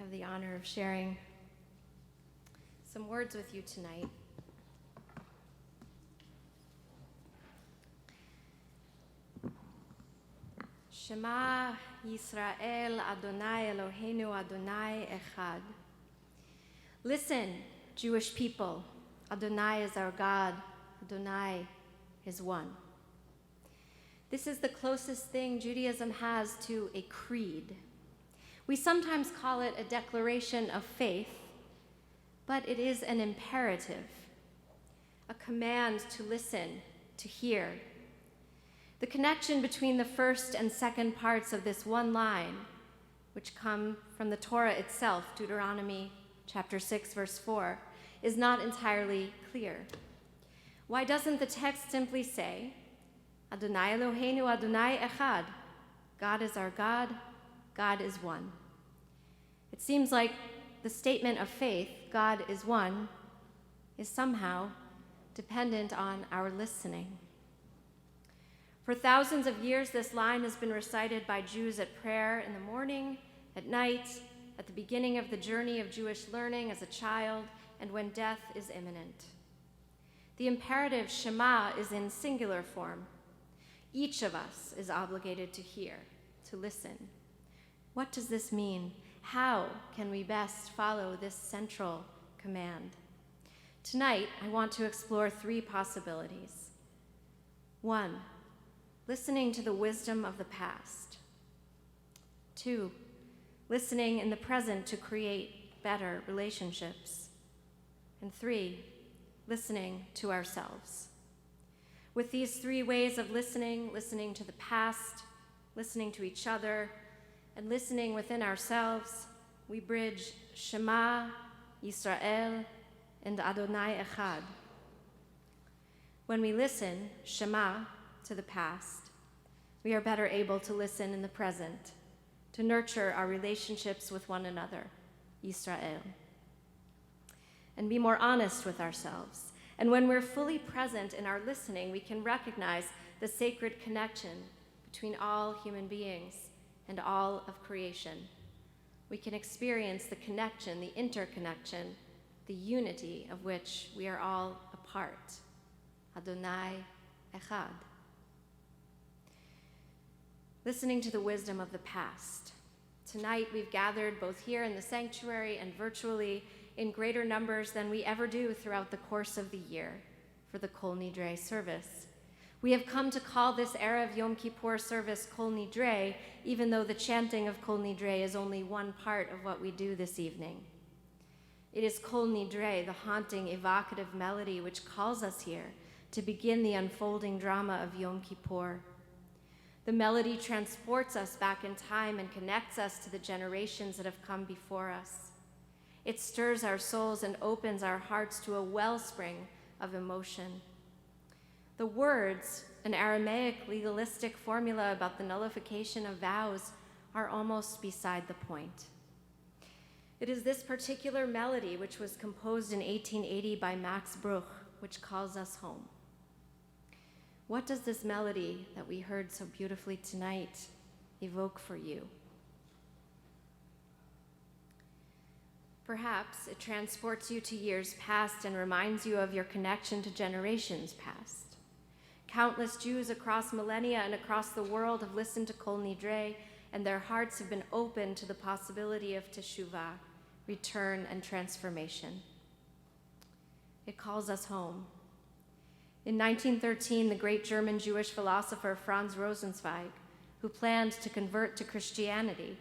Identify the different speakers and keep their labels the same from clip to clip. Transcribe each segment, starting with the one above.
Speaker 1: have the honor of sharing some words with you tonight. Shema Yisrael Adonai Eloheinu Adonai Echad. Listen, Jewish people, Adonai is our God, Adonai is one. This is the closest thing Judaism has to a creed. We sometimes call it a declaration of faith, but it is an imperative, a command to listen, to hear. The connection between the first and second parts of this one line, which come from the Torah itself, Deuteronomy chapter 6, verse 4, is not entirely clear. Why doesn't the text simply say, Adonai Eloheinu Adonai Echad, God is our God, God is one? It seems like the statement of faith, God is one, is somehow dependent on our listening. For thousands of years, this line has been recited by Jews at prayer in the morning, at night, at the beginning of the journey of Jewish learning as a child, and when death is imminent. The imperative Shema is in singular form. Each of us is obligated to hear, to listen. What does this mean? How can we best follow this central command? Tonight, I want to explore three possibilities. 1, listening to the wisdom of the past. 2, listening in the present to create better relationships. And 3, listening to ourselves. With these three ways of listening to the past, listening to each other, and listening within ourselves, we bridge Shema, Yisrael, and Adonai Echad. When we listen, Shema, to the past, we are better able to listen in the present, to nurture our relationships with one another, Yisrael, and be more honest with ourselves. And when we're fully present in our listening, we can recognize the sacred connection between all human beings and all of creation. We can experience the connection, the interconnection, the unity of which we are all a part. Adonai Echad. Listening to the wisdom of the past. Tonight we've gathered both here in the sanctuary and virtually in greater numbers than we ever do throughout the course of the year for the Kol Nidre service. We have come to call this Erev Yom Kippur service Kol Nidre, even though the chanting of Kol Nidre is only one part of what we do this evening. It is Kol Nidre, the haunting, evocative melody which calls us here to begin the unfolding drama of Yom Kippur. The melody transports us back in time and connects us to the generations that have come before us. It stirs our souls and opens our hearts to a wellspring of emotion. The words, an Aramaic legalistic formula about the nullification of vows, are almost beside the point. It is this particular melody, which was composed in 1880 by Max Bruch, which calls us home. What does this melody that we heard so beautifully tonight evoke for you? Perhaps it transports you to years past and reminds you of your connection to generations past. Countless Jews across millennia and across the world have listened to Kol Nidre, and their hearts have been open to the possibility of teshuvah, return, and transformation. It calls us home. In 1913, the great German Jewish philosopher Franz Rosenzweig, who planned to convert to Christianity,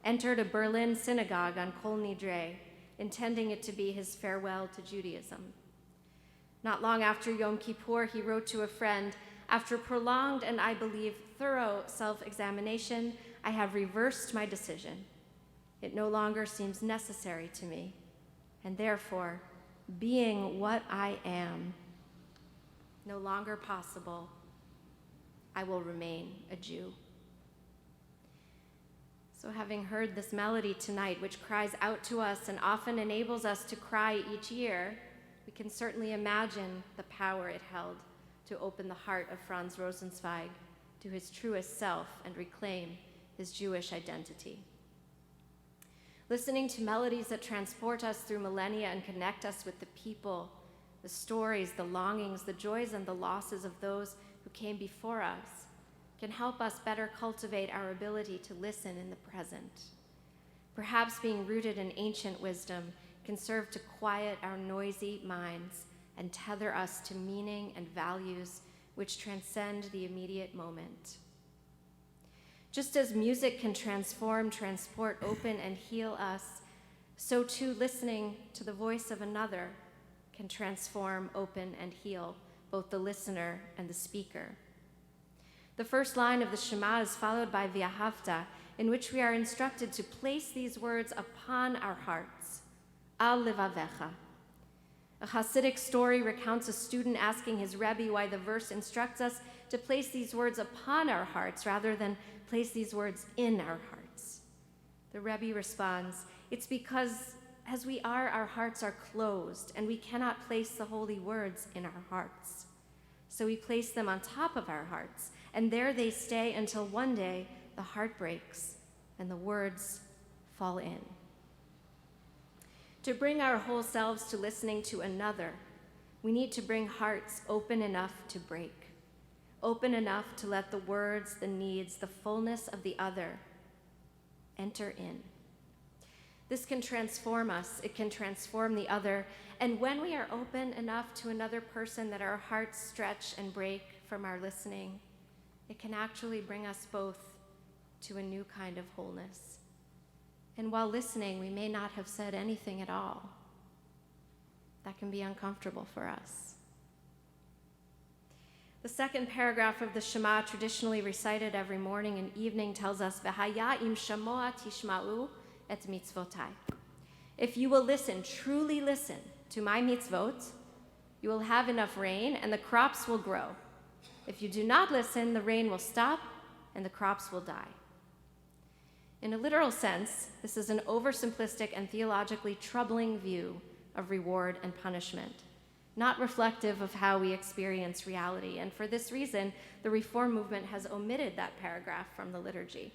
Speaker 1: entered a Berlin synagogue on Kol Nidre, intending it to be his farewell to Judaism. Not long after Yom Kippur, he wrote to a friend, "After prolonged and, I believe, thorough self-examination, I have reversed my decision. It no longer seems necessary to me, and therefore, being what I am, no longer possible, I will remain a Jew." So having heard this melody tonight, which cries out to us and often enables us to cry each year, we can certainly imagine the power it held to open the heart of Franz Rosenzweig to his truest self and reclaim his Jewish identity. listening to melodies that transport us through millennia and connect us with the people, the stories, the longings, the joys, and the losses of those who came before us, can help us better cultivate our ability to listen in the present. Perhaps being rooted in ancient wisdom can serve to quiet our noisy minds and tether us to meaning and values which transcend the immediate moment. Just as music can transform, transport, open, and heal us, so too listening to the voice of another can transform, open, and heal both the listener and the speaker. The first line of the Shema is followed by V'ahavta, in which we are instructed to place these words upon our hearts, Al levavecha. A Hasidic story recounts a student asking his Rabbi why the verse instructs us to place these words upon our hearts rather than place these words in our hearts. The Rabbi responds, it's because as we are, our hearts are closed and we cannot place the holy words in our hearts. So we place them on top of our hearts, and there they stay until one day the heart breaks and the words fall in. To bring our whole selves to listening to another, we need to bring hearts open enough to break, open enough to let the words, the needs, the fullness of the other enter in. This can transform us, it can transform the other, and when we are open enough to another person that our hearts stretch and break from our listening, it can actually bring us both to a new kind of wholeness. And while listening, we may not have said anything at all. That can be uncomfortable for us. The second paragraph of the Shema, traditionally recited every morning and evening, tells us, V'haya im shamoa tishma'u et mitzvotai. If you will listen, truly listen to my mitzvot, you will have enough rain and the crops will grow. If you do not listen, the rain will stop and the crops will die. In a literal sense, this is an oversimplistic and theologically troubling view of reward and punishment, not reflective of how we experience reality. And for this reason, the Reform movement has omitted that paragraph from the liturgy.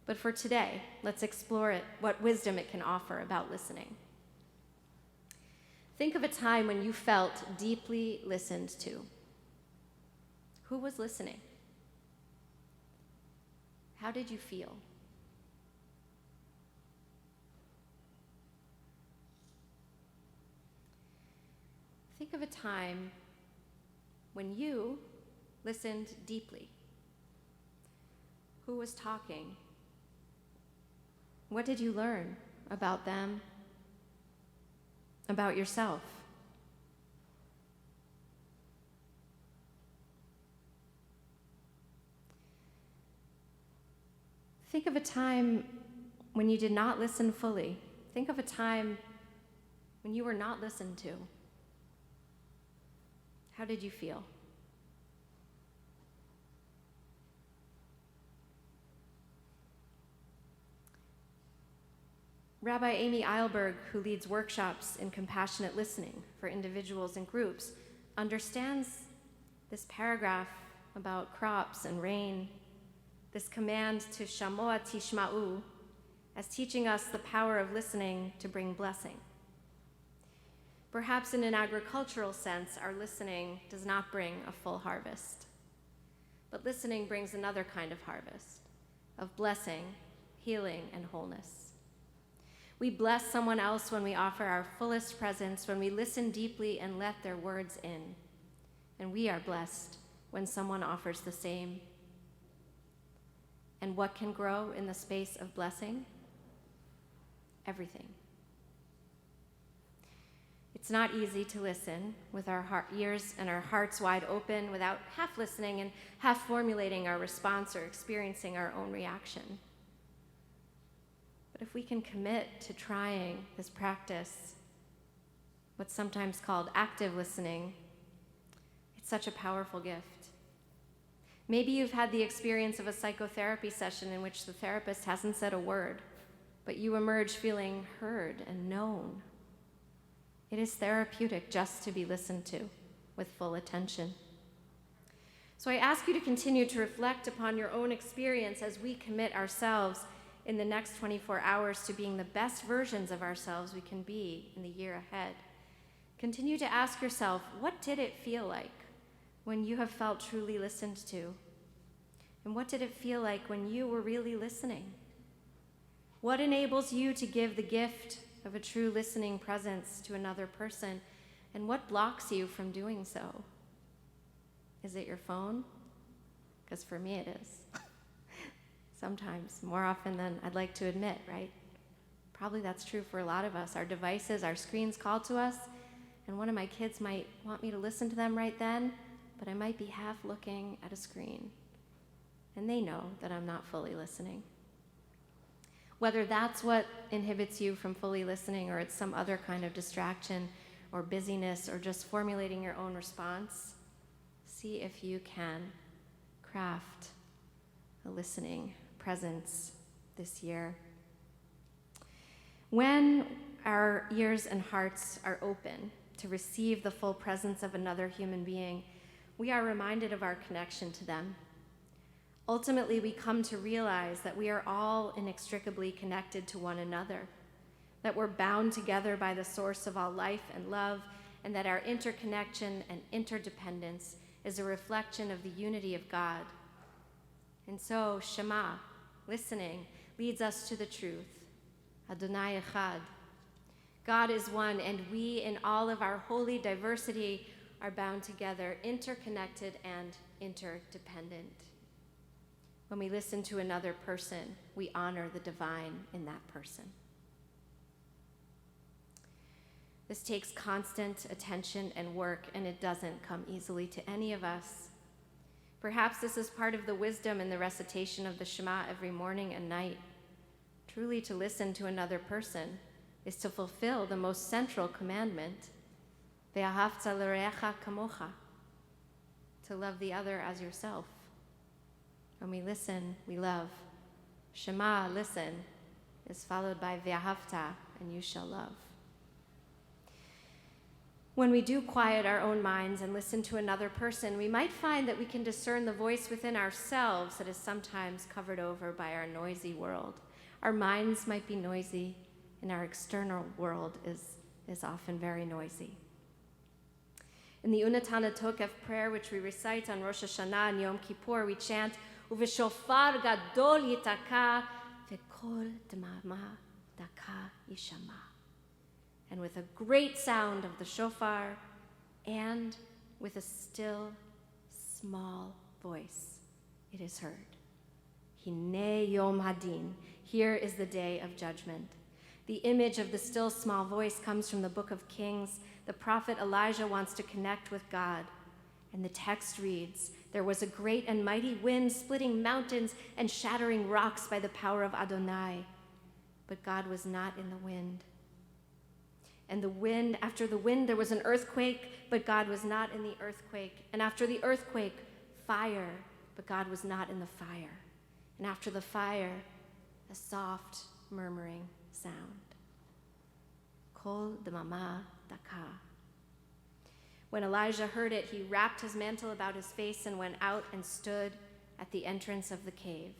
Speaker 1: But for today, let's explore it, what wisdom it can offer about listening. Think of a time when you felt deeply listened to. Who was listening? How did you feel? Think of a time when you listened deeply. Who was talking? What did you learn about them, about yourself? Think of a time when you did not listen fully. Think of a time when you were not listened to. How did you feel? Rabbi Amy Eilberg, who leads workshops in compassionate listening for individuals and groups, understands this paragraph about crops and rain, this command to shamoa tishma'u, as teaching us the power of listening to bring blessing. Perhaps in an agricultural sense, our listening does not bring a full harvest. But listening brings another kind of harvest, of blessing, healing, and wholeness. We bless someone else when we offer our fullest presence, when we listen deeply and let their words in. And we are blessed when someone offers the same. And what can grow in the space of blessing? Everything. It's not easy to listen with our ears and our hearts wide open without half listening and half formulating our response or experiencing our own reaction. But if we can commit to trying this practice, what's sometimes called active listening, it's such a powerful gift. Maybe you've had the experience of a psychotherapy session in which the therapist hasn't said a word, but you emerge feeling heard and known. It is therapeutic just to be listened to with full attention. So I ask you to continue to reflect upon your own experience as we commit ourselves in the next 24 hours to being the best versions of ourselves we can be in the year ahead, continue to ask yourself, what did it feel like when you have felt truly listened to? And what did it feel like when you were really listening? What enables you to give the gift of a true listening presence to another person? And what blocks you from doing so? Is it your phone? Because for me it is. Sometimes, more often than I'd like to admit, right? Probably that's true for a lot of us. Our devices, our screens call to us, and one of my kids might want me to listen to them right then, but I might be half looking at a screen. And they know that I'm not fully listening. Whether that's what inhibits you from fully listening, or it's some other kind of distraction or busyness, or just formulating your own response, see if you can craft a listening presence this year. When our ears and hearts are open to receive the full presence of another human being, we are reminded of our connection to them. Ultimately, we come to realize that we are all inextricably connected to one another, that we're bound together by the source of all life and love, and that our interconnection and interdependence is a reflection of the unity of God. And so, Shema, listening, leads us to the truth. Adonai Echad. God is one, and we, in all of our holy diversity, are bound together, interconnected and interdependent. When we listen to another person, we honor the divine in that person. This takes constant attention and work, and it doesn't come easily to any of us. Perhaps this is part of the wisdom in the recitation of the Shema every morning and night. Truly, to listen to another person is to fulfill the most central commandment, Ve'ahavta l'reacha kamocha, to love the other as yourself. When we listen, we love. Shema, listen, is followed by Ve'ahavta, and you shall love. When we do quiet our own minds and listen to another person, we might find that we can discern the voice within ourselves that is sometimes covered over by our noisy world. Our minds might be noisy, and our external world is often very noisy. In the Unatana Tokef prayer, which we recite on Rosh Hashanah and Yom Kippur, we chant, Uveshofar gadol yitaka, vekol dmama daka yishama. And with a great sound of the shofar, and with a still, small voice, it is heard. Hine yom hadin, here is the day of judgment. The image of the still, small voice comes from the book of Kings. The prophet Elijah wants to connect with God. And the text reads, there was a great and mighty wind splitting mountains and shattering rocks by the power of Adonai. But God was not in the wind. And after the wind, there was an earthquake, but God was not in the earthquake. And after the earthquake, fire, but God was not in the fire. And after the fire, a soft murmuring sound. Kol d'mama daka. When Elijah heard it, he wrapped his mantle about his face and went out and stood at the entrance of the cave.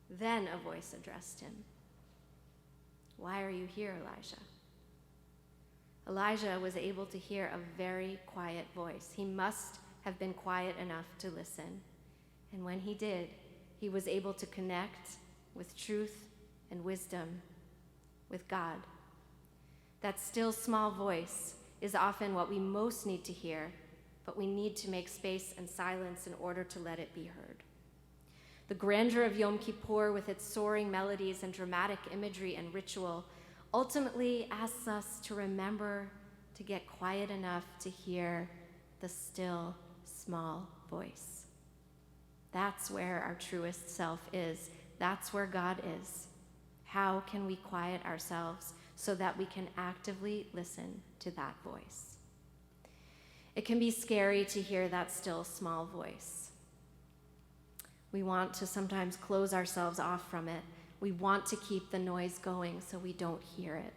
Speaker 1: Then a voice addressed him. Why are you here, Elijah? Elijah was able to hear a very quiet voice. He must have been quiet enough to listen. And when he did, he was able to connect with truth and wisdom, with God. That still small voice is often what we most need to hear, but we need to make space and silence in order to let it be heard. The grandeur of Yom Kippur, with its soaring melodies and dramatic imagery and ritual, ultimately asks us to remember to get quiet enough to hear the still, small voice. That's where our truest self is. That's where God is. How can we quiet ourselves so that we can actively listen to that voice? It can be scary to hear that still, small voice. We want to sometimes close ourselves off from it. We want to keep the noise going so we don't hear it.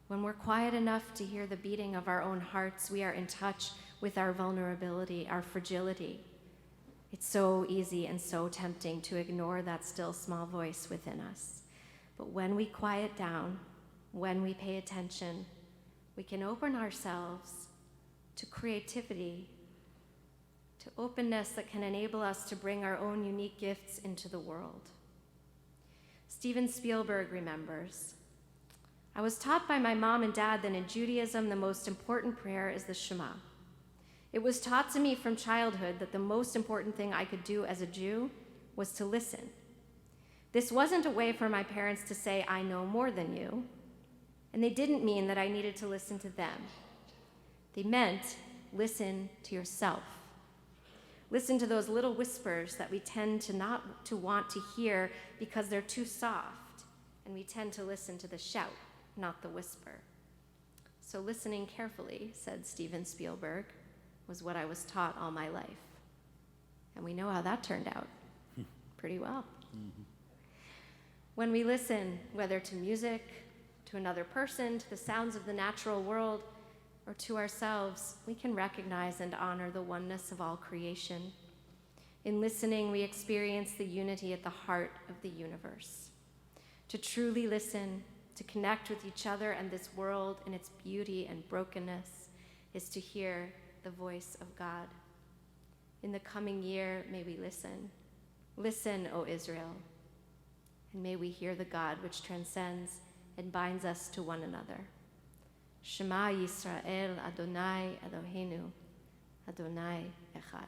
Speaker 1: When we're quiet enough to hear the beating of our own hearts, we are in touch with our vulnerability, our fragility. It's so easy and so tempting to ignore that still small voice within us. But when we quiet down, when we pay attention, we can open ourselves to creativity, to openness that can enable us to bring our own unique gifts into the world. Steven Spielberg remembers, "I was taught by my mom and dad that in Judaism, the most important prayer is the Shema. It was taught to me from childhood that the most important thing I could do as a Jew was to listen. This wasn't a way for my parents to say, 'I know more than you,' and they didn't mean that I needed to listen to them. They meant, listen to yourself. Listen to those little whispers that we tend to not to want to hear because they're too soft, and we tend to listen to the shout, not the whisper. So listening carefully," said Steven Spielberg, "was what I was taught all my life." And we know how that turned out pretty well. Mm-hmm. When we listen, whether to music, to another person, to the sounds of the natural world, or to ourselves, we can recognize and honor the oneness of all creation. In listening, we experience the unity at the heart of the universe. To truly listen, to connect with each other and this world in its beauty and brokenness, is to hear the voice of God. In the coming year, may we listen. Listen, O Israel, and may we hear the God which transcends and binds us to one another. Shema Yisrael, Adonai Eloheinu, Adonai Echad.